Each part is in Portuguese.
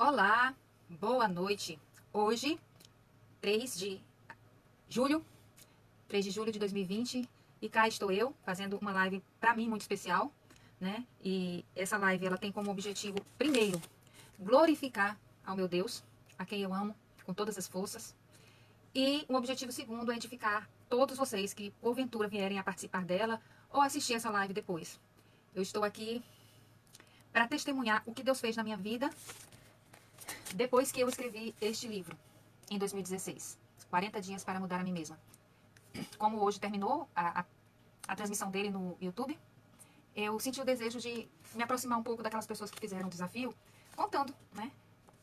Olá, boa noite. Hoje, 3 de julho, 3 de julho de 2020, e cá estou eu fazendo uma live para mim muito especial, né? E essa live ela tem como objetivo, primeiro, glorificar ao meu Deus, a quem eu amo com todas as forças. E o objetivo segundo é edificar todos vocês que porventura vierem a participar dela ou assistir essa live depois. Eu estou aqui para testemunhar o que Deus fez na minha vida depois que eu escrevi este livro, em 2016, 40 dias para mudar a mim mesma. Como hoje terminou a transmissão dele no YouTube, eu senti o desejo de me aproximar um pouco daquelas pessoas que fizeram o desafio, contando, né,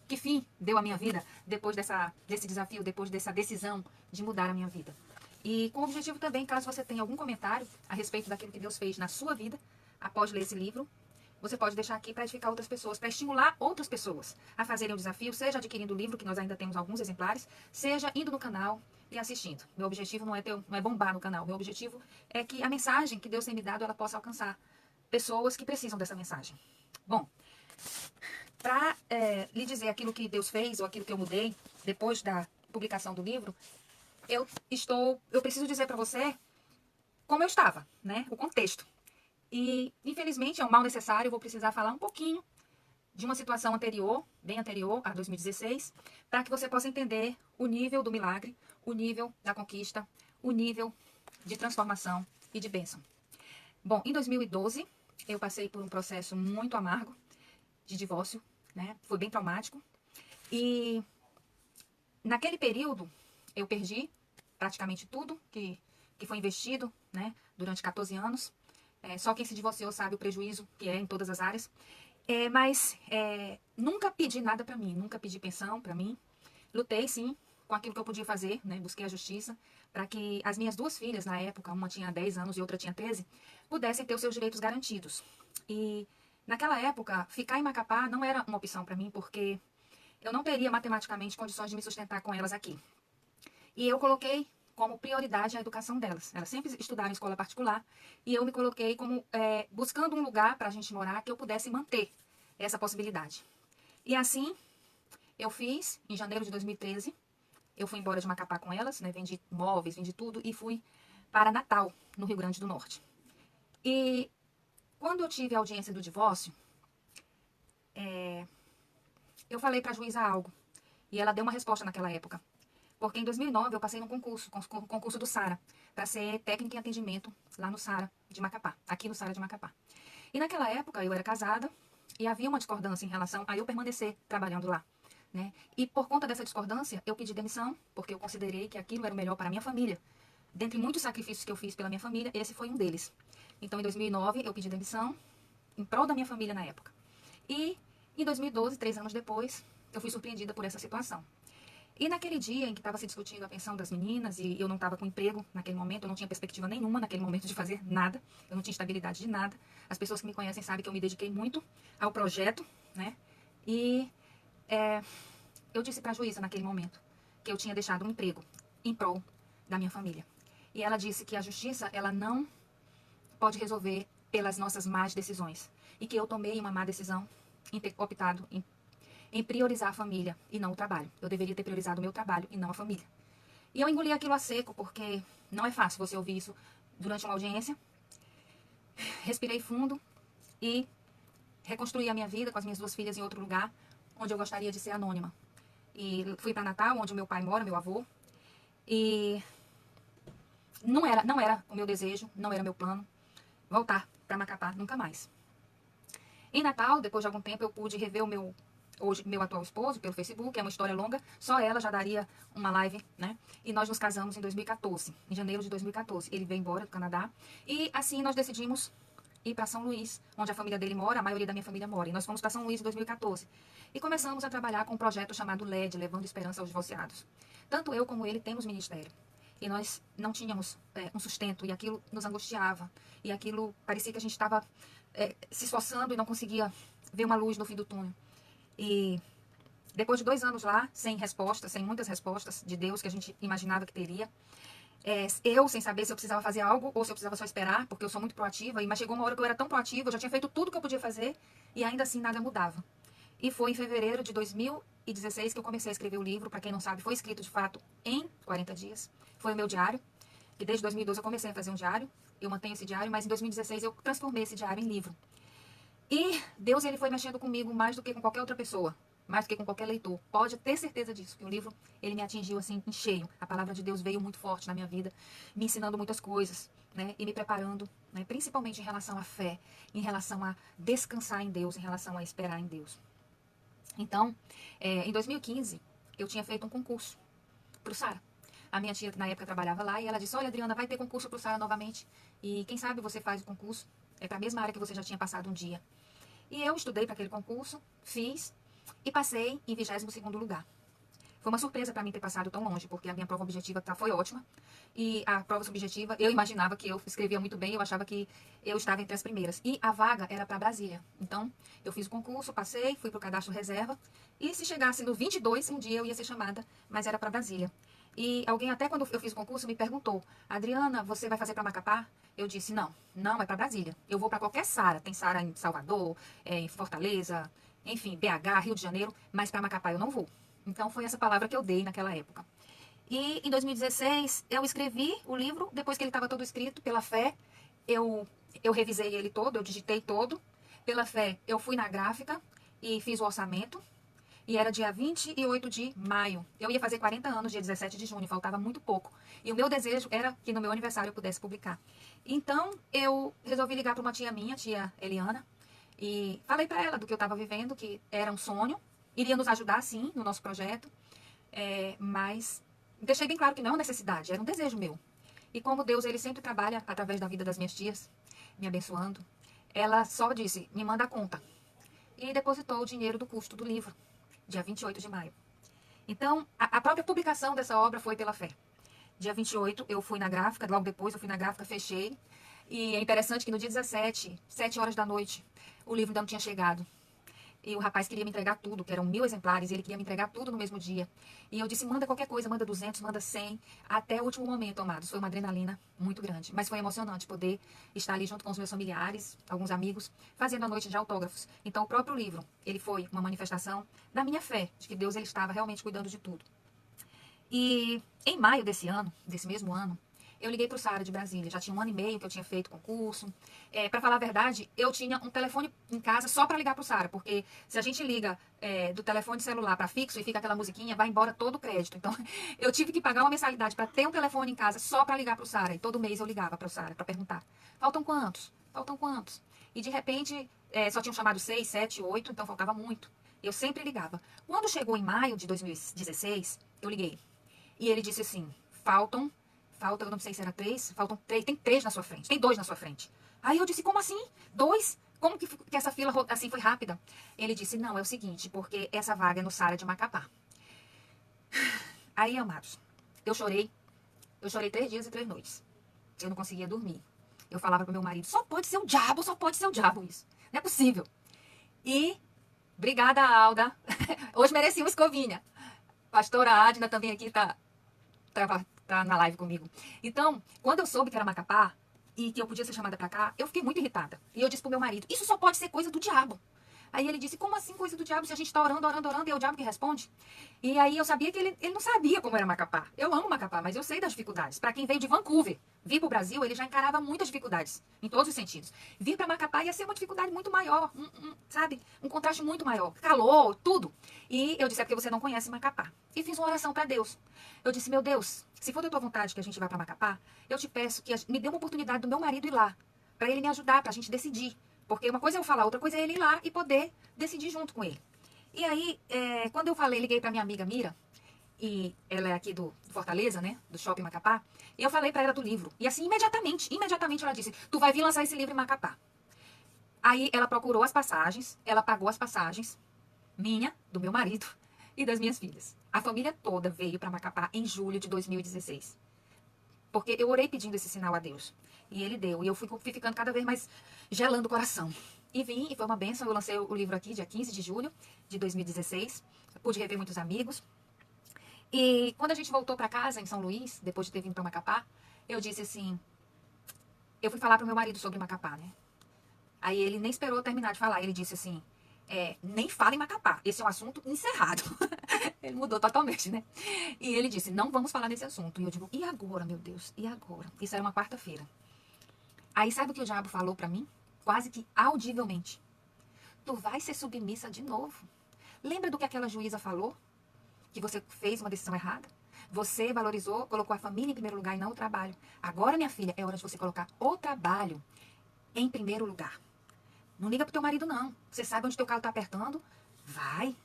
que fim deu a minha vida depois desse desafio, depois dessa decisão de mudar a minha vida. E com o objetivo também, caso você tenha algum comentário a respeito daquilo que Deus fez na sua vida, após ler esse livro, você pode deixar aqui para edificar outras pessoas, para estimular outras pessoas a fazerem o desafio, seja adquirindo o livro, que nós ainda temos alguns exemplares, seja indo no canal e assistindo. Meu objetivo não é bombar no canal, meu objetivo é que a mensagem que Deus tem me dado, ela possa alcançar pessoas que precisam dessa mensagem. Bom, para lhe dizer aquilo que Deus fez ou aquilo que eu mudei depois da publicação do livro, eu preciso dizer para você como eu estava, né? O contexto. E, infelizmente, é um mal necessário, eu vou precisar falar um pouquinho de uma situação anterior, bem anterior a 2016, para que você possa entender o nível do milagre, o nível da conquista, o nível de transformação e de bênção. Bom, em 2012, eu passei por um processo muito amargo de divórcio, né? Foi bem traumático. E naquele período, eu perdi praticamente tudo que foi investido, né? Durante 14 anos. Só quem se divorciou sabe o prejuízo que é em todas as áreas. Mas nunca pedi nada para mim, nunca pedi pensão para mim. Lutei, sim, com aquilo que eu podia fazer, né? Busquei a justiça para que as minhas duas filhas, na época, uma tinha 10 anos e outra tinha 13, pudessem ter os seus direitos garantidos. E naquela época, ficar em Macapá não era uma opção para mim, porque eu não teria matematicamente condições de me sustentar com elas aqui. E eu coloquei como prioridade a educação delas. Elas sempre estudaram em escola particular e eu me coloquei como buscando um lugar para a gente morar que eu pudesse manter essa possibilidade. E assim, eu fiz, em janeiro de 2013, eu fui embora de Macapá com elas, né, vendi móveis, vendi tudo e fui para Natal, no Rio Grande do Norte. E quando eu tive a audiência do divórcio, eu falei para a juíza algo e ela deu uma resposta naquela época. Porque em 2009 eu passei num concurso do SARA, para ser técnica em atendimento lá no SARA de Macapá, aqui no SARA de Macapá. E naquela época eu era casada e havia uma discordância em relação a eu permanecer trabalhando lá, né? E por conta dessa discordância eu pedi demissão, porque eu considerei que aquilo era o melhor para a minha família. Dentre muitos sacrifícios que eu fiz pela minha família, esse foi um deles. Então em 2009 eu pedi demissão em prol da minha família na época. E em 2012, 3 anos depois, eu fui surpreendida por essa situação. E naquele dia em que estava se discutindo a pensão das meninas e eu não estava com emprego naquele momento, eu não tinha perspectiva nenhuma naquele momento de fazer nada, eu não tinha estabilidade de nada. As pessoas que me conhecem sabem que eu me dediquei muito ao projeto, né? E eu disse para a juíza naquele momento que eu tinha deixado um emprego em prol da minha família. E ela disse que a justiça, ela não pode resolver pelas nossas más decisões. E que eu tomei uma má decisão em ter optado em priorizar a família e não o trabalho. Eu deveria ter priorizado o meu trabalho e não a família. E eu engoli aquilo a seco, porque não é fácil você ouvir isso durante uma audiência. Respirei fundo e reconstruí a minha vida com as minhas duas filhas em outro lugar, onde eu gostaria de ser anônima. E fui para Natal, onde o meu pai mora, meu avô. E não era o meu desejo, não era o meu plano voltar para Macapá nunca mais. Em Natal, depois de algum tempo, eu pude rever hoje meu atual esposo pelo Facebook, é uma história longa, só ela já daria uma live, né? E nós nos casamos em 2014, em janeiro de 2014. Ele veio embora do Canadá e assim nós decidimos ir para São Luís, onde a família dele mora, a maioria da minha família mora. E nós fomos para São Luís em 2014 e começamos a trabalhar com um projeto chamado LED, Levando Esperança aos Divorciados. Tanto eu como ele temos ministério. E nós não tínhamos um sustento e aquilo nos angustiava. E aquilo parecia que a gente estava se esforçando e não conseguia ver uma luz no fim do túnel. E depois de 2 anos lá, sem respostas, sem muitas respostas de Deus que a gente imaginava que teria, eu sem saber se eu precisava fazer algo ou se eu precisava só esperar, porque eu sou muito proativa, mas chegou uma hora que eu era tão proativa, eu já tinha feito tudo que eu podia fazer e ainda assim nada mudava. E foi em fevereiro de 2016 que eu comecei a escrever o livro. Para quem não sabe, foi escrito de fato em 40 dias. Foi o meu diário. E desde 2012 eu comecei a fazer um diário. Eu mantenho esse diário, mas em 2016 eu transformei esse diário em livro. E Deus, ele foi mexendo comigo mais do que com qualquer outra pessoa. Mais do que com qualquer leitor. Pode ter certeza disso, que o livro, ele me atingiu assim, em cheio. A palavra de Deus veio muito forte na minha vida, me ensinando muitas coisas, né? E me preparando, né? Principalmente em relação à fé, em relação a descansar em Deus, em relação a esperar em Deus. Então, em 2015, eu tinha feito um concurso para o Sara. A minha tia, na época, trabalhava lá e ela disse, olha, Adriana, vai ter concurso para o Sara novamente. E quem sabe você faz o concurso. É para a mesma área que você já tinha passado um dia. E eu estudei para aquele concurso, fiz e passei em 22º lugar. Foi uma surpresa para mim ter passado tão longe, porque a minha prova objetiva foi ótima. E a prova subjetiva, eu imaginava que eu escrevia muito bem, eu achava que eu estava entre as primeiras. E a vaga era para Brasília. Então, eu fiz o concurso, passei, fui para o cadastro reserva. E se chegasse no 22, um dia eu ia ser chamada, mas era para Brasília. E alguém, até quando eu fiz o concurso, me perguntou, Adriana, você vai fazer para Macapá? Eu disse, não, não, é para Brasília. Eu vou para qualquer Sara. Tem Sara em Salvador, em Fortaleza, enfim, BH, Rio de Janeiro, mas para Macapá eu não vou. Então, foi essa palavra que eu dei naquela época. E em 2016, eu escrevi o livro, depois que ele estava todo escrito, pela fé, eu revisei ele todo, eu digitei todo. Pela fé, eu fui na gráfica e fiz o orçamento. E era dia 28 de maio. Eu ia fazer 40 anos, dia 17 de junho, faltava muito pouco. E o meu desejo era que no meu aniversário eu pudesse publicar. Então, eu resolvi ligar para uma tia minha, tia Eliana, e falei para ela do que eu estava vivendo, que era um sonho, iria nos ajudar, sim, no nosso projeto, mas deixei bem claro que não é uma necessidade, era um desejo meu. E como Deus, ele sempre trabalha através da vida das minhas tias, me abençoando, ela só disse, me manda a conta. E depositou o dinheiro do custo do livro, dia 28 de maio. Então, a própria publicação dessa obra foi pela fé. Dia 28, eu fui na gráfica, logo depois eu fui na gráfica, fechei. E é interessante que no dia 17, 7 horas da noite, o livro ainda não tinha chegado. E o rapaz queria me entregar tudo, que eram 1000 exemplares, e ele queria me entregar tudo no mesmo dia. E eu disse, manda qualquer coisa, manda 200, manda 100, até o último momento, amados. Foi uma adrenalina muito grande, mas foi emocionante poder estar ali junto com os meus familiares, alguns amigos, fazendo a noite de autógrafos. Então, o próprio livro, ele foi uma manifestação da minha fé, de que Deus, ele estava realmente cuidando de tudo. E em maio desse ano, desse mesmo ano, eu liguei para o Sara de Brasília. Já tinha 1 ano e meio que eu tinha feito concurso. Para falar a verdade, eu tinha um telefone em casa só para ligar para o Sara, porque se a gente liga do telefone celular para fixo e fica aquela musiquinha, vai embora todo o crédito. Então, eu tive que pagar uma mensalidade para ter um telefone em casa só para ligar para o Sara. E todo mês eu ligava para o Sara para perguntar: faltam quantos? Faltam quantos? E de repente, só tinham chamado 6, 7, 8, então faltava muito. Eu sempre ligava. Quando chegou em maio de 2016, eu liguei. E ele disse assim, eu não sei se era 3, faltam 3, tem 3 na sua frente, tem 2 na sua frente. Aí eu disse, como assim? 2? Como que essa fila assim foi rápida? Ele disse, não, é o seguinte, porque essa vaga é no Sara de Macapá. Aí, amados, eu chorei 3 dias e 3 noites. Eu não conseguia dormir. Eu falava pro meu marido, só pode ser o diabo isso. Não é possível. E, obrigada, Alda. Hoje mereci uma escovinha. Pastora Adna também aqui tá na live comigo. Então, quando eu soube que era Macapá e que eu podia ser chamada pra cá, eu fiquei muito irritada. E eu disse pro meu marido, isso só pode ser coisa do diabo. Aí ele disse, como assim coisa do diabo? Se a gente tá orando, e é o diabo que responde? E aí eu sabia que ele não sabia como era Macapá. Eu amo Macapá, mas eu sei das dificuldades. Pra quem veio de Vancouver, vir pro Brasil, ele já encarava muitas dificuldades, em todos os sentidos. Vir pra Macapá ia ser uma dificuldade muito maior, sabe? Um contraste muito maior. Calor, tudo. E eu disse, é porque você não conhece Macapá. E fiz uma oração pra Deus. Eu disse, meu Deus, se for da tua vontade que a gente vá pra Macapá, eu te peço que me dê uma oportunidade do meu marido ir lá, pra ele me ajudar, pra gente decidir. Porque uma coisa é eu falar, outra coisa é ele ir lá e poder decidir junto com ele. E aí, quando eu liguei pra minha amiga Mira, e ela é aqui do Fortaleza, né, do Shopping Macapá, e eu falei pra ela do livro. E assim, imediatamente ela disse, tu vai vir lançar esse livro em Macapá. Aí ela procurou as passagens, ela pagou as passagens, minha, do meu marido e das minhas filhas. A família toda veio pra Macapá em julho de 2016. Porque eu orei pedindo esse sinal a Deus. E ele deu. E eu fui ficando cada vez mais gelando o coração. E vim, e foi uma bênção. Eu lancei o livro aqui dia 15 de julho de 2016. Eu pude rever muitos amigos. E quando a gente voltou para casa, em São Luís, depois de ter vindo para Macapá, eu disse assim... Eu fui falar pro meu marido sobre Macapá, né? Aí ele nem esperou eu terminar de falar. Ele disse assim... nem fala em Macapá. Esse é um assunto encerrado. Ele mudou totalmente, né? E ele disse, não vamos falar nesse assunto. E eu digo, e agora, meu Deus? E agora? Isso era uma quarta-feira. Aí sabe o que o diabo falou pra mim? Quase que audivelmente. Tu vai ser submissa de novo. Lembra do que aquela juíza falou? Que você fez uma decisão errada? Você valorizou, colocou a família em primeiro lugar e não o trabalho. Agora, minha filha, é hora de você colocar o trabalho em primeiro lugar. Não liga pro teu marido, não. Você sabe onde teu calo tá apertando? Vai.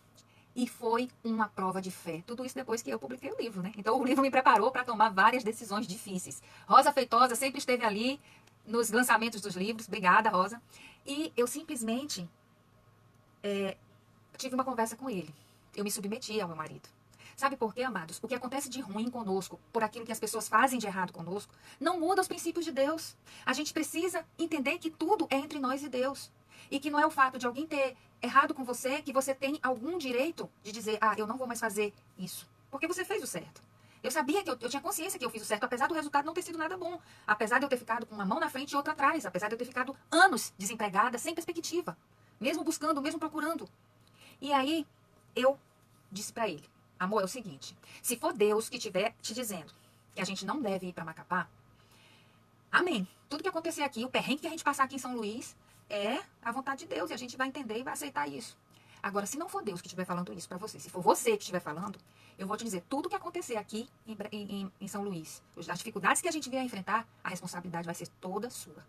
E foi uma prova de fé. Tudo isso depois que eu publiquei o livro, né? Então, o livro me preparou para tomar várias decisões difíceis. Rosa Feitosa sempre esteve ali nos lançamentos dos livros. Obrigada, Rosa. E eu simplesmente tive uma conversa com ele. Eu me submeti ao meu marido. Sabe por quê, amados? O que acontece de ruim conosco, por aquilo que as pessoas fazem de errado conosco, não muda os princípios de Deus. A gente precisa entender que tudo é entre nós e Deus. E que não é o fato de alguém ter errado com você que você tem algum direito de dizer, eu não vou mais fazer isso. Porque você fez o certo. Eu sabia que eu tinha consciência que eu fiz o certo, apesar do resultado não ter sido nada bom. Apesar de eu ter ficado com uma mão na frente e outra atrás. Apesar de eu ter ficado anos desempregada, sem perspectiva. Mesmo buscando, mesmo procurando. E aí, eu disse pra ele, amor, é o seguinte, se for Deus que estiver te dizendo que a gente não deve ir pra Macapá, amém. Tudo que acontecer aqui, o perrengue que a gente passar aqui em São Luís, é a vontade de Deus e a gente vai entender e vai aceitar isso. Agora, se não for Deus que estiver falando isso pra você, se for você que estiver falando, eu vou te dizer, tudo que acontecer aqui em São Luís, as dificuldades que a gente vier a enfrentar, a responsabilidade vai ser toda sua.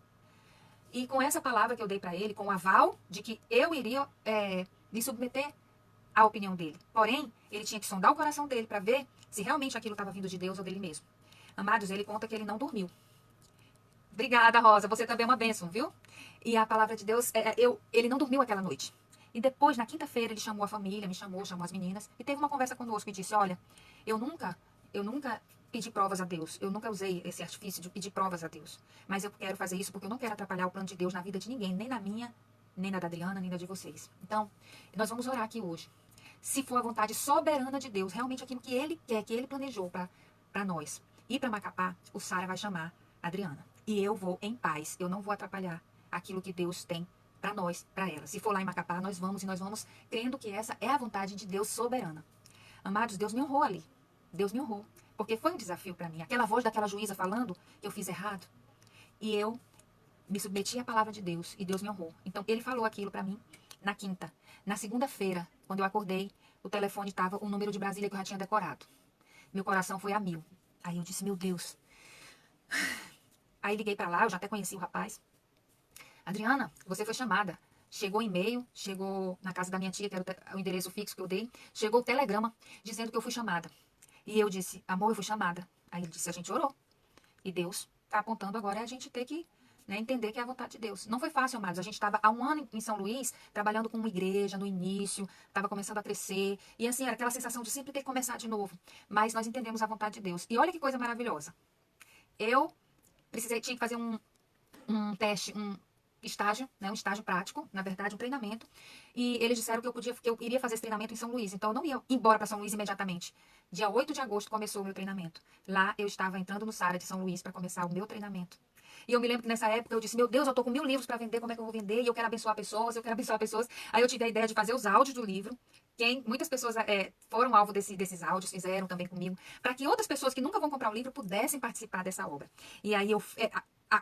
E com essa palavra que eu dei pra ele, com o aval de que eu iria me submeter à opinião dele. Porém, ele tinha que sondar o coração dele para ver se realmente aquilo estava vindo de Deus ou dele mesmo. Amados, ele conta que ele não dormiu. Obrigada, Rosa. Você também é uma bênção, viu? E a palavra de Deus, ele não dormiu aquela noite. E depois, na quinta-feira, ele chamou a família, me chamou as meninas, e teve uma conversa conosco e disse, olha, eu nunca pedi provas a Deus. Eu nunca usei esse artifício de pedir provas a Deus. Mas eu quero fazer isso porque eu não quero atrapalhar o plano de Deus na vida de ninguém, nem na minha, nem na da Adriana, nem na de vocês. Então, nós vamos orar aqui hoje. Se for a vontade soberana de Deus, realmente aquilo que Ele quer, que Ele planejou para nós. Ir para Macapá, o Sara vai chamar a Adriana. E eu vou em paz. Eu não vou atrapalhar aquilo que Deus tem para nós, para ela. Se for lá em Macapá, nós vamos crendo que essa é a vontade de Deus soberana. Amados, Deus me honrou ali. Deus me honrou. Porque foi um desafio para mim. Aquela voz daquela juíza falando que eu fiz errado. E eu me submeti à palavra de Deus e Deus me honrou. Então, Ele falou aquilo para mim na quinta. Na segunda-feira, quando eu acordei, o telefone estava o número de Brasília que eu já tinha decorado. Meu coração foi a 1000. Aí eu disse, meu Deus. Aí liguei para lá, eu já até conheci o rapaz. Adriana, você foi chamada. Chegou e-mail, chegou na casa da minha tia, que era o endereço fixo que eu dei. Chegou o telegrama dizendo que eu fui chamada. E eu disse, amor, eu fui chamada. Aí ele disse, a gente orou. E Deus está apontando agora a gente ter que entender que é a vontade de Deus. Não foi fácil, amados. A gente estava há um ano em São Luís, trabalhando com uma igreja no início, estava começando a crescer. E assim, era aquela sensação de sempre ter que começar de novo. Mas nós entendemos a vontade de Deus. E olha que coisa maravilhosa. Eu tinha que fazer um teste, um estágio, um estágio prático, na verdade, um treinamento. E eles disseram que eu iria fazer esse treinamento em São Luís. Então, eu não ia embora para São Luís imediatamente. Dia 8 de agosto começou o meu treinamento. Lá eu estava entrando no Sara de São Luís para começar o meu treinamento. E eu me lembro que nessa época eu disse, meu Deus, eu tô com 1000 livros para vender, como é que eu vou vender? E eu quero abençoar pessoas, Aí eu tive a ideia de fazer os áudios do livro. Muitas pessoas foram alvo desses áudios, fizeram também comigo, para que outras pessoas que nunca vão comprar o livro pudessem participar dessa obra. E aí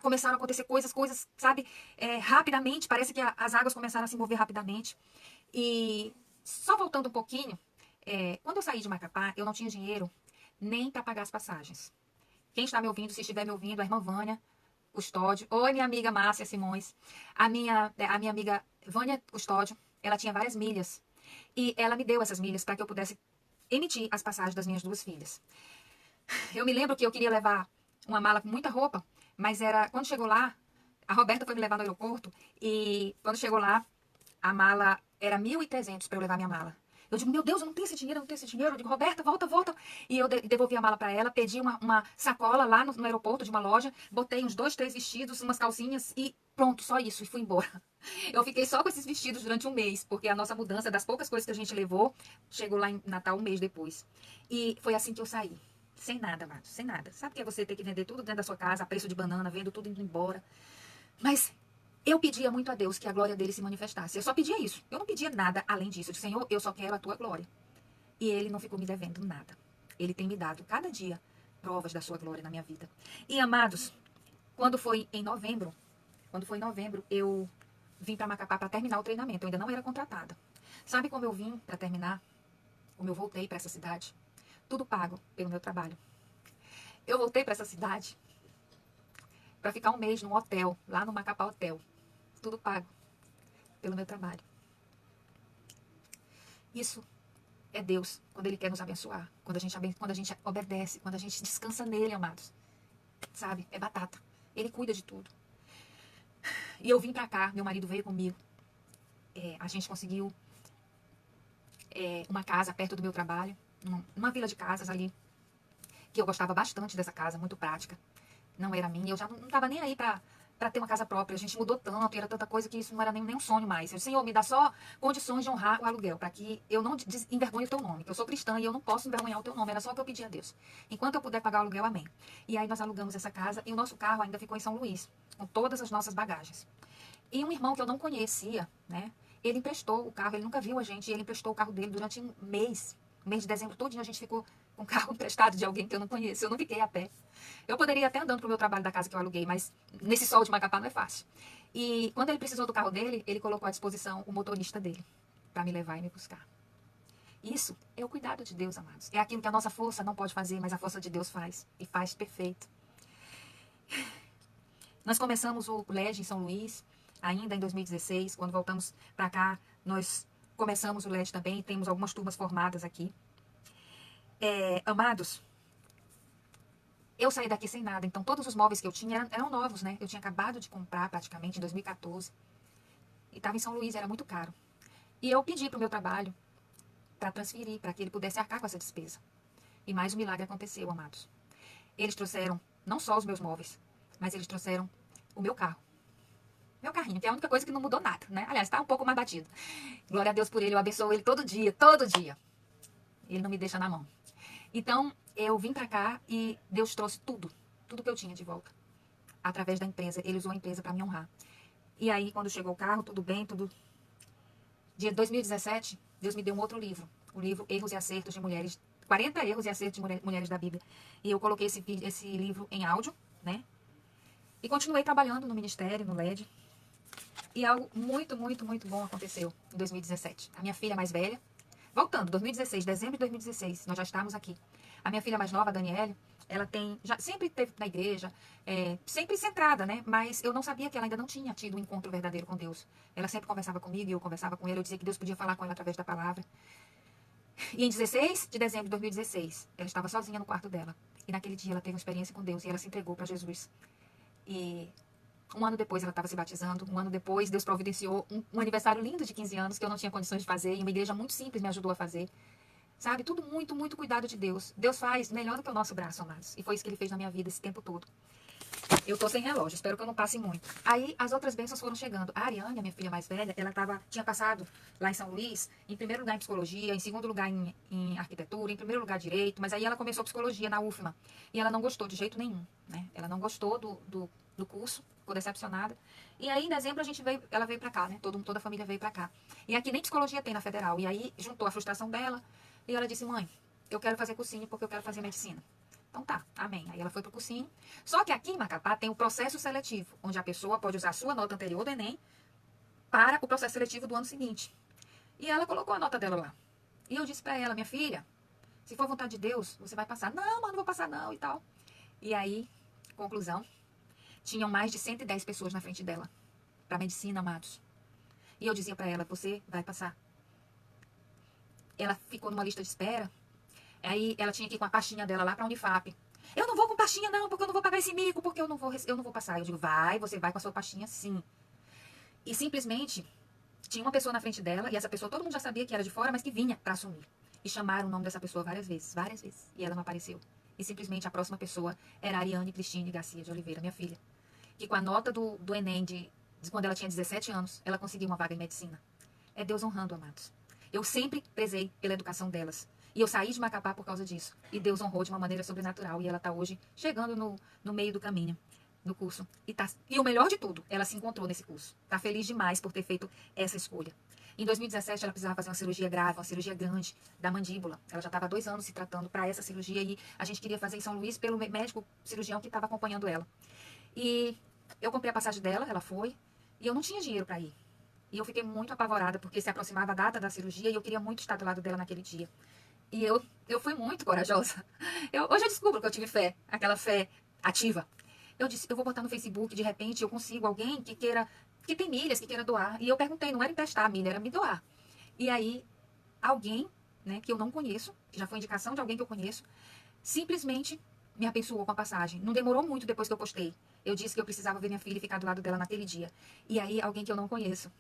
começaram a acontecer coisas, sabe, rapidamente, parece que as águas começaram a se mover rapidamente. E só voltando um pouquinho, quando eu saí de Macapá, eu não tinha dinheiro nem para pagar as passagens. Quem está me ouvindo, se estiver me ouvindo, a irmã Vânia Custódio. Oi, minha amiga Márcia Simões. A minha amiga Vânia Custódio, ela tinha várias milhas. E ela me deu essas milhas para que eu pudesse emitir as passagens das minhas 2 filhas. Eu me lembro que eu queria levar uma mala com muita roupa, mas quando chegou lá, a Roberta foi me levar no aeroporto e quando chegou lá, a mala era 1.300 para eu levar minha mala. Eu digo, meu Deus, eu não tenho esse dinheiro, Eu digo, Roberta, volta. E eu devolvi a mala para ela, pedi uma sacola lá no aeroporto de uma loja, botei uns 2, 3 vestidos, umas calcinhas e pronto, só isso, e fui embora. Eu fiquei só com esses vestidos durante um mês, porque a nossa mudança, das poucas coisas que a gente levou, chegou lá em Natal um mês depois. E foi assim que eu saí. Sem nada, Marcos, sem nada. Sabe o que é você ter que vender tudo dentro da sua casa, a preço de banana, vendo tudo indo embora? Mas Eu pedia muito a Deus que a glória dele se manifestasse. Eu só pedia isso. Eu não pedia nada além disso. Eu disse, Senhor, eu só quero a tua glória. E ele não ficou me devendo nada. Ele tem me dado cada dia provas da sua glória na minha vida. E amados, quando foi em novembro, eu vim para Macapá para terminar o treinamento. Eu ainda não era contratada. Sabe como eu vim para terminar? Como eu voltei para essa cidade? Tudo pago pelo meu trabalho. Eu voltei para essa cidade para ficar um mês num hotel, lá no Macapá Hotel. Tudo pago pelo meu trabalho. Isso é Deus, quando Ele quer nos abençoar. Quando a gente obedece, quando a gente descansa nele, amados. Sabe? É batata. Ele cuida de tudo. E eu vim pra cá, meu marido veio comigo. A gente conseguiu uma casa perto do meu trabalho. Uma vila de casas ali. Que eu gostava bastante dessa casa, muito prática. Não era minha. Eu já não tava nem aí pra ter uma casa própria. A gente mudou tanto, e era tanta coisa que isso não era nem um sonho mais. Eu disse, Senhor, me dá só condições de honrar o aluguel, para que eu não envergonhe o teu nome. Eu sou cristã e eu não posso envergonhar o teu nome. Era só o que eu pedi a Deus. Enquanto eu puder pagar o aluguel, amém. E aí nós alugamos essa casa e o nosso carro ainda ficou em São Luís, com todas as nossas bagagens. E um irmão que eu não conhecia, né? Ele emprestou o carro, ele nunca viu a gente, e ele emprestou o carro dele durante um mês. No mês de dezembro todinho a gente ficou com o carro emprestado de alguém que eu não conheço. Eu não fiquei a pé. Eu poderia ir até andando pro meu trabalho da casa que eu aluguei, mas nesse sol de Macapá não é fácil. E quando ele precisou do carro dele, ele colocou à disposição o motorista dele para me levar e me buscar. Isso é o cuidado de Deus, amados. É aquilo que a nossa força não pode fazer, mas a força de Deus faz. E faz perfeito. Nós começamos o LED em São Luís, ainda em 2016. Quando voltamos para cá, nós começamos o LED também. Temos algumas turmas formadas aqui. Amados, eu saí daqui sem nada. Então, todos os móveis que eu tinha eram novos, né? Eu tinha acabado de comprar praticamente em 2014. E estava em São Luís, era muito caro. E eu pedi para o meu trabalho para transferir, para que ele pudesse arcar com essa despesa. E mais um milagre aconteceu, amados. Eles trouxeram não só os meus móveis, mas eles trouxeram o meu carro. Meu carrinho, que é a única coisa que não mudou nada, né? Aliás, está um pouco mais batido. Glória a Deus por ele, eu abençoo ele todo dia, todo dia. Ele não me deixa na mão. Então, eu vim pra cá e Deus trouxe tudo que eu tinha de volta. Através da empresa, ele usou a empresa para me honrar. E aí, quando chegou o carro, tudo bem, tudo... Dia 2017, Deus me deu um outro livro. O livro Erros e Acertos de Mulheres. 40 Erros e Acertos de Mulheres da Bíblia. E eu coloquei esse livro em áudio, né? E continuei trabalhando no ministério, no LED. E algo muito, muito, muito bom aconteceu em 2017. A minha filha mais velha, voltando, 2016, dezembro de 2016, nós já estávamos aqui. A minha filha mais nova, a Daniele, ela sempre esteve na igreja, sempre centrada, né? Mas eu não sabia que ela ainda não tinha tido um encontro verdadeiro com Deus. Ela sempre conversava comigo e eu conversava com ela. Eu dizia que Deus podia falar com ela através da palavra. E em 16 de dezembro de 2016, ela estava sozinha no quarto dela. E naquele dia ela teve uma experiência com Deus e ela se entregou para Jesus. E um ano depois ela estava se batizando. Um ano depois Deus providenciou um aniversário lindo de 15 anos que eu não tinha condições de fazer. E uma igreja muito simples me ajudou a fazer. Sabe? Tudo muito, muito cuidado de Deus. Deus faz melhor do que o nosso braço, amados. E foi isso que ele fez na minha vida esse tempo todo. Eu tô sem relógio, espero que eu não passe muito. Aí as outras bênçãos foram chegando. A Ariane, a minha filha mais velha, ela tinha passado lá em São Luís, em primeiro lugar em psicologia, em segundo lugar em arquitetura, em primeiro lugar direito, mas aí ela começou psicologia na UFMA. E ela não gostou de jeito nenhum, né? Ela não gostou do curso, ficou decepcionada. E aí em dezembro ela veio pra cá, né? Toda a família veio pra cá. E aqui nem psicologia tem na Federal. E aí juntou a frustração dela e ela disse, mãe, eu quero fazer cursinho porque eu quero fazer medicina. Então tá, amém. Aí ela foi pro cursinho. Só que aqui em Macapá tem o processo seletivo, onde a pessoa pode usar a sua nota anterior do Enem para o processo seletivo do ano seguinte. E ela colocou a nota dela lá. E eu disse pra ela, minha filha, se for vontade de Deus, você vai passar. Não, mano, não vou passar não e tal. E aí, conclusão, tinham mais de 110 pessoas na frente dela pra medicina, amados. E eu dizia pra ela, você vai passar. Ela ficou numa lista de espera. Aí ela tinha que ir com a pastinha dela lá pra Unifap. Eu não vou com pastinha não, porque eu não vou pagar esse mico, porque eu não vou passar. Eu digo, você vai com a sua pastinha sim. E simplesmente tinha uma pessoa na frente dela, e essa pessoa todo mundo já sabia que era de fora, mas que vinha pra assumir. E chamaram o nome dessa pessoa várias vezes. E ela não apareceu. E simplesmente a próxima pessoa era a Ariane Cristine Garcia de Oliveira, minha filha. Que com a nota do Enem de quando ela tinha 17 anos, ela conseguiu uma vaga em medicina. É Deus honrando, amados. Eu sempre prezei pela educação delas. E eu saí de Macapá por causa disso. E Deus honrou de uma maneira sobrenatural. E ela está hoje chegando no meio do caminho. no curso. E o melhor de tudo, ela se encontrou nesse curso. Tá feliz demais por ter feito essa escolha. Em 2017, ela precisava fazer uma cirurgia grave, uma cirurgia grande da mandíbula. Ela já estava há 2 anos se tratando para essa cirurgia e a gente queria fazer em São Luís pelo médico cirurgião que estava acompanhando ela. E eu comprei a passagem dela, ela foi, e eu não tinha dinheiro para ir. E eu fiquei muito apavorada porque se aproximava a data da cirurgia e eu queria muito estar do lado dela naquele dia. E eu fui muito corajosa. Hoje eu descubro que eu tive fé, aquela fé ativa. Eu disse, eu vou botar no Facebook, de repente eu consigo alguém que tem milhas, que queira doar. E eu perguntei, não era emprestar a milha, era me doar. E aí, alguém, né, que eu não conheço, que já foi indicação de alguém que eu conheço, simplesmente me abençoou com a passagem. Não demorou muito depois que eu postei. Eu disse que eu precisava ver minha filha e ficar do lado dela naquele dia. E aí, alguém que eu não conheço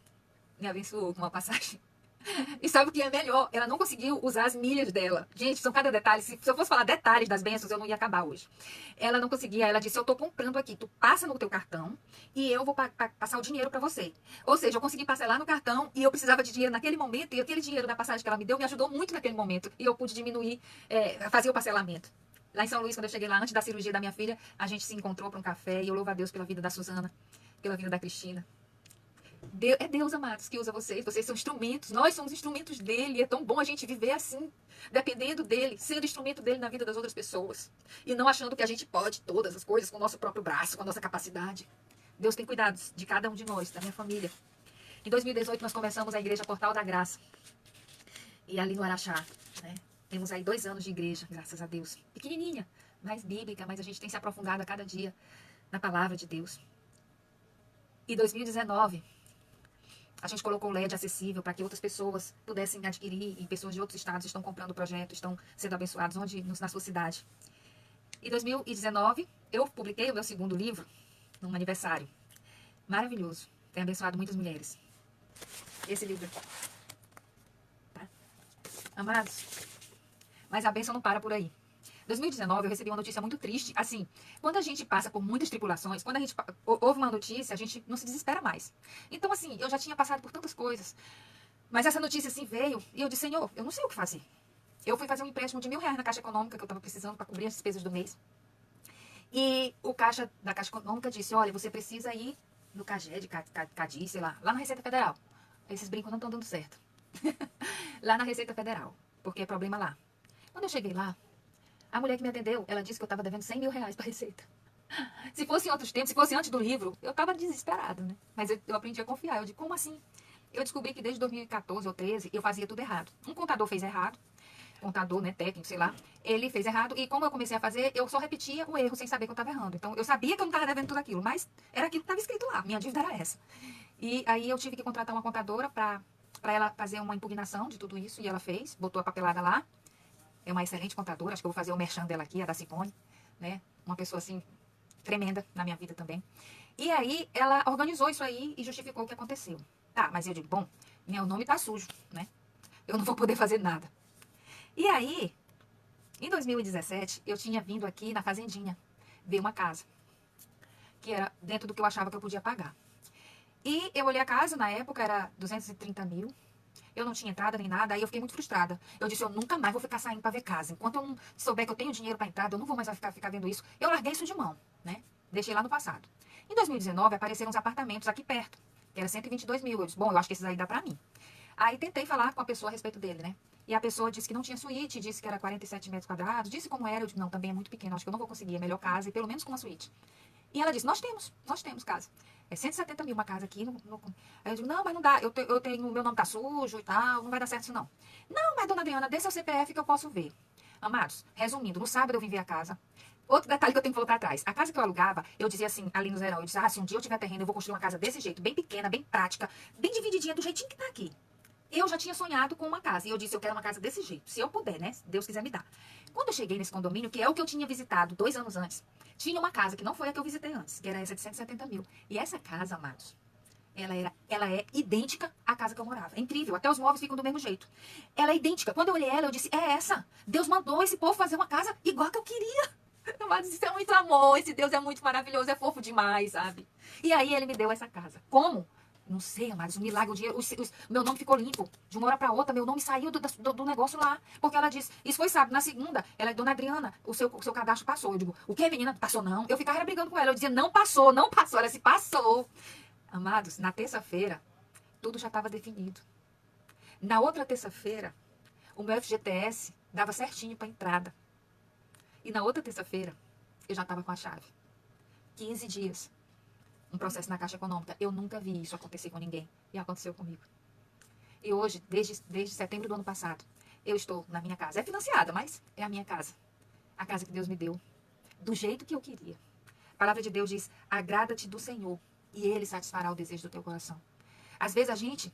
me abençoou com uma passagem. E sabe o que é melhor? Ela não conseguiu usar as milhas dela. Gente, são cada detalhe. Se eu fosse falar detalhes das bênçãos, eu não ia acabar hoje. Ela não conseguia. Ela disse, eu tô comprando aqui. Tu passa no teu cartão e eu vou passar o dinheiro pra você. Ou seja, eu consegui parcelar no cartão e eu precisava de dinheiro naquele momento. E aquele dinheiro da passagem que ela me deu me ajudou muito naquele momento. E eu pude diminuir, fazer o parcelamento. Lá em São Luís, quando eu cheguei lá, antes da cirurgia da minha filha, a gente se encontrou para um café. E eu louvo a Deus pela vida da Suzana, pela vida da Cristina. É Deus, amados, que usa vocês. Vocês são instrumentos. Nós somos instrumentos dele. É tão bom a gente viver assim, dependendo dele, sendo instrumento dele na vida das outras pessoas. E não achando que a gente pode todas as coisas com o nosso próprio braço, com a nossa capacidade. Deus tem cuidado de cada um de nós, da minha família. Em 2018, nós começamos a Igreja Portal da Graça. E ali no Araxá, né? Temos aí 2 anos de igreja, graças a Deus. Pequenininha, mais bíblica, mas a gente tem se aprofundado a cada dia na palavra de Deus. E 2019... a gente colocou o LED acessível para que outras pessoas pudessem adquirir e pessoas de outros estados estão comprando o projeto, estão sendo abençoados na sua cidade. Em 2019, eu publiquei o meu 2º livro num aniversário. Maravilhoso. Tem abençoado muitas mulheres. Esse livro aqui. Tá? Amados, mas a bênção não para por aí. Em 2019, eu recebi uma notícia muito triste. Assim, quando a gente passa por muitas tribulações, quando a gente ouve uma notícia, a gente não se desespera mais. Então, assim, eu já tinha passado por tantas coisas. Mas essa notícia, assim, veio e eu disse, Senhor, eu não sei o que fazer. Eu fui fazer um empréstimo de R$ 1.000 na Caixa Econômica, que eu estava precisando para cobrir as despesas do mês. E o caixa da Caixa Econômica disse, olha, você precisa ir no CAGED, CADI, sei lá na Receita Federal. Esses brincos não estão dando certo. Lá na Receita Federal, porque é problema lá. Quando eu cheguei lá, a mulher que me atendeu, ela disse que eu estava devendo R$ 100.000 para a Receita. Se fosse em outros tempos, se fosse antes do livro, eu estava desesperada, né? Mas eu aprendi a confiar. Eu digo, como assim? Eu descobri que desde 2014 ou 2013 eu fazia tudo errado. Um contador fez errado, contador, né, técnico, sei lá, ele fez errado. E como eu comecei a fazer, eu só repetia o erro sem saber que eu estava errando. Então, eu sabia que eu não estava devendo tudo aquilo, mas era aquilo que estava escrito lá. Minha dívida era essa. E aí eu tive que contratar uma contadora para ela fazer uma impugnação de tudo isso. E ela fez, botou a papelada lá. É uma excelente contadora, acho que eu vou fazer o merchan dela aqui, a da Cicone, né? Uma pessoa, assim, tremenda na minha vida também. E aí, ela organizou isso aí e justificou o que aconteceu. Tá, mas eu digo, bom, meu nome tá sujo, né? Eu não vou poder fazer nada. E aí, em 2017, eu tinha vindo aqui na Fazendinha ver uma casa, que era dentro do que eu achava que eu podia pagar. E eu olhei a casa, na época era 230 mil. Eu não tinha entrada nem nada, aí eu fiquei muito frustrada. Eu disse, eu nunca mais vou ficar saindo para ver casa. Enquanto eu não souber que eu tenho dinheiro para entrada, eu não vou mais ficar vendo isso. Eu larguei isso de mão, né? Deixei lá no passado. Em 2019, apareceram uns apartamentos aqui perto, que era 122 mil. Eu disse, bom, eu acho que esses aí dá para mim. Aí tentei falar com a pessoa a respeito dele, né? E a pessoa disse que não tinha suíte, disse que era 47 metros quadrados, disse como era. Eu disse, não, também é muito pequeno, acho que eu não vou conseguir, é melhor casa, e pelo menos com uma suíte. E ela disse, nós temos casa. É 170 mil uma casa aqui. Aí eu digo, não, mas não dá, eu tenho, meu nome tá sujo e tal, não vai dar certo isso não. Não, mas dona Adriana, dê seu CPF que eu posso ver. Amados, resumindo, no sábado eu vim ver a casa. Outro detalhe que eu tenho que voltar atrás. A casa que eu alugava, eu dizia assim, ali no Zerão, eu disse, se um dia eu tiver terreno, eu vou construir uma casa desse jeito, bem pequena, bem prática, bem divididinha, do jeitinho que tá aqui. Eu já tinha sonhado com uma casa, e eu disse, eu quero uma casa desse jeito, se eu puder, né, se Deus quiser me dar. Quando eu cheguei nesse condomínio, que é o que eu tinha visitado 2 anos antes, tinha uma casa que não foi a que eu visitei antes, que era essa de 170 mil. E essa casa, amados, ela é idêntica à casa que eu morava. É incrível, até os móveis ficam do mesmo jeito. Ela é idêntica. Quando eu olhei ela, eu disse, é essa. Deus mandou esse povo fazer uma casa igual que eu queria. Mas isso é muito amor, esse Deus é muito maravilhoso, é fofo demais, sabe? E aí ele me deu essa casa. Como? Não sei, amados, um milagre. O dinheiro, meu nome ficou limpo. De uma hora para outra, meu nome saiu do negócio lá. Porque ela disse, isso foi sábado. Na segunda, ela, Dona Adriana, o seu cadastro passou. Eu digo, o que, menina? Passou não? Eu ficava brigando com ela. Eu dizia, não passou, não passou. Ela se passou. Amados, na terça-feira, tudo já estava definido. Na outra terça-feira, o meu FGTS dava certinho para entrada. E na outra terça-feira, eu já estava com a chave. 15 dias. Um processo na Caixa Econômica. Eu nunca vi isso acontecer com ninguém. E aconteceu comigo. E hoje, desde setembro do ano passado, eu estou na minha casa. É financiada, mas é a minha casa. A casa que Deus me deu. Do jeito que eu queria. A palavra de Deus diz, agrada-te do Senhor e Ele satisfará o desejo do teu coração. Às vezes a gente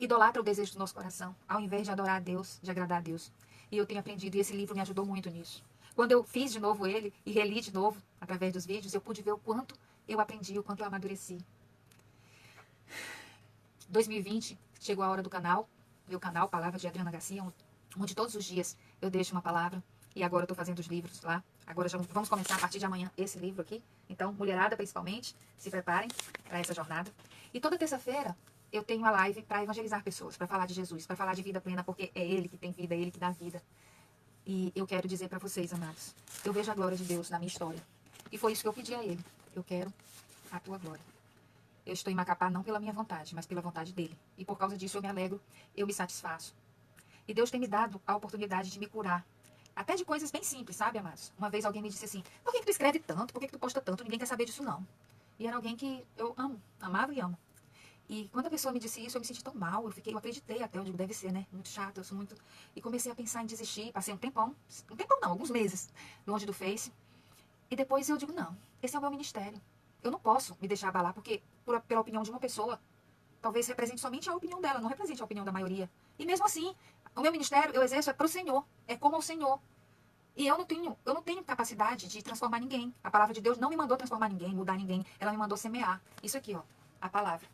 idolatra o desejo do nosso coração, ao invés de adorar a Deus, de agradar a Deus. E eu tenho aprendido, e esse livro me ajudou muito nisso. Quando eu fiz de novo ele, e reli de novo, através dos vídeos, eu pude ver o quanto eu aprendi, o quanto eu amadureci. 2020, chegou a hora do canal, meu canal, Palavra de Adriana Garcia, onde todos os dias eu deixo uma palavra, e agora eu estou fazendo os livros lá. Agora já vamos começar a partir de amanhã esse livro aqui. Então, mulherada principalmente, se preparem para essa jornada. E toda terça-feira eu tenho uma live para evangelizar pessoas, para falar de Jesus, para falar de vida plena, porque é Ele que tem vida, é Ele que dá vida. E eu quero dizer para vocês, amados, eu vejo a glória de Deus na minha história. E foi isso que eu pedi a Ele. Eu quero a tua glória. Eu estou em Macapá não pela minha vontade, mas pela vontade dEle. E por causa disso eu me alegro, eu me satisfaço. E Deus tem me dado a oportunidade de me curar. Até de coisas bem simples, sabe, amados? Uma vez alguém me disse assim, por que tu escreve tanto? Por que tu posta tanto? Ninguém quer saber disso, não. E era alguém que eu amo, amava e amo. E quando a pessoa me disse isso, eu me senti tão mal. Eu acreditei até, eu digo, deve ser, né? Muito chato, eu sou muito... E comecei a pensar em desistir. Passei um tempão não, alguns meses, longe do Face. E depois eu digo, não, esse é o meu ministério. Eu não posso me deixar abalar, porque pela opinião de uma pessoa, talvez represente somente a opinião dela, não represente a opinião da maioria. E mesmo assim, o meu ministério, eu exerço, é para o Senhor, é como ao Senhor. E eu não tenho capacidade de transformar ninguém. A palavra de Deus não me mandou transformar ninguém, mudar ninguém. Ela me mandou semear. Isso aqui, ó, a palavra.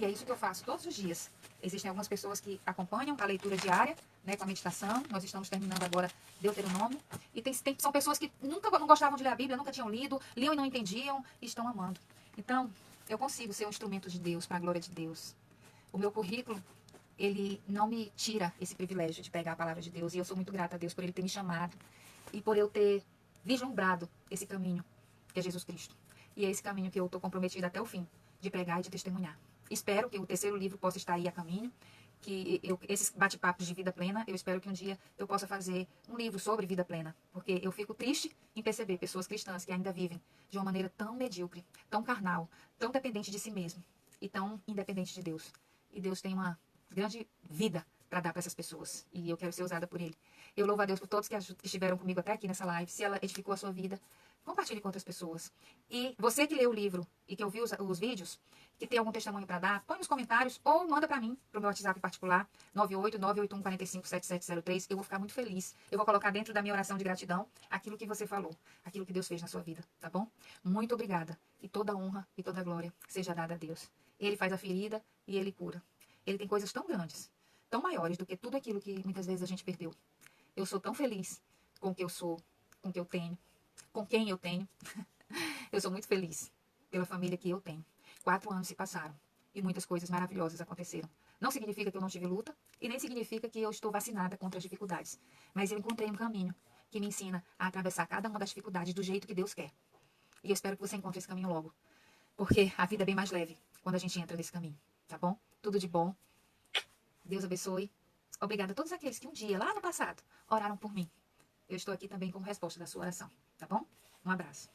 E é isso que eu faço todos os dias. Existem algumas pessoas que acompanham a leitura diária, né, com a meditação. Nós estamos terminando agora Deuteronômio. E são pessoas que nunca não gostavam de ler a Bíblia, nunca tinham lido, liam e não entendiam, e estão amando. Então, eu consigo ser um instrumento de Deus, para a glória de Deus. O meu currículo, ele não me tira esse privilégio de pegar a palavra de Deus. E eu sou muito grata a Deus por Ele ter me chamado e por eu ter vislumbrado esse caminho, que é Jesus Cristo. E é esse caminho que eu estou comprometida até o fim, de pregar e de testemunhar. Espero que o terceiro livro possa estar aí a caminho, que esses bate-papos de vida plena, eu espero que um dia eu possa fazer um livro sobre vida plena, porque eu fico triste em perceber pessoas cristãs que ainda vivem de uma maneira tão medíocre, tão carnal, tão dependente de si mesmo e tão independente de Deus. E Deus tem uma grande vida para dar para essas pessoas, e eu quero ser usada por Ele. Eu louvo a Deus por todos que estiveram comigo até aqui nessa live. Se ela edificou a sua vida, compartilhe com outras pessoas. E você que leu o livro e que ouviu os vídeos, que tem algum testemunho para dar, põe nos comentários ou manda para mim, para o meu WhatsApp particular, 98981457703. Eu vou ficar muito feliz. Eu vou colocar dentro da minha oração de gratidão aquilo que você falou, aquilo que Deus fez na sua vida, tá bom? Muito obrigada. E toda honra e toda glória seja dada a Deus. Ele faz a ferida e Ele cura. Ele tem coisas tão grandes, tão maiores do que tudo aquilo que muitas vezes a gente perdeu. Eu sou tão feliz com o que eu sou, com o que eu tenho, com quem eu tenho. Eu sou muito feliz pela família que eu tenho. 4 anos se passaram e muitas coisas maravilhosas aconteceram. Não significa que eu não tive luta e nem significa que eu estou vacinada contra as dificuldades. Mas eu encontrei um caminho que me ensina a atravessar cada uma das dificuldades do jeito que Deus quer. E eu espero que você encontre esse caminho logo. Porque a vida é bem mais leve quando a gente entra nesse caminho. Tá bom? Tudo de bom. Deus abençoe. Obrigada a todos aqueles que um dia, lá no passado, oraram por mim. Eu estou aqui também como resposta da sua oração. Tá bom? Um abraço.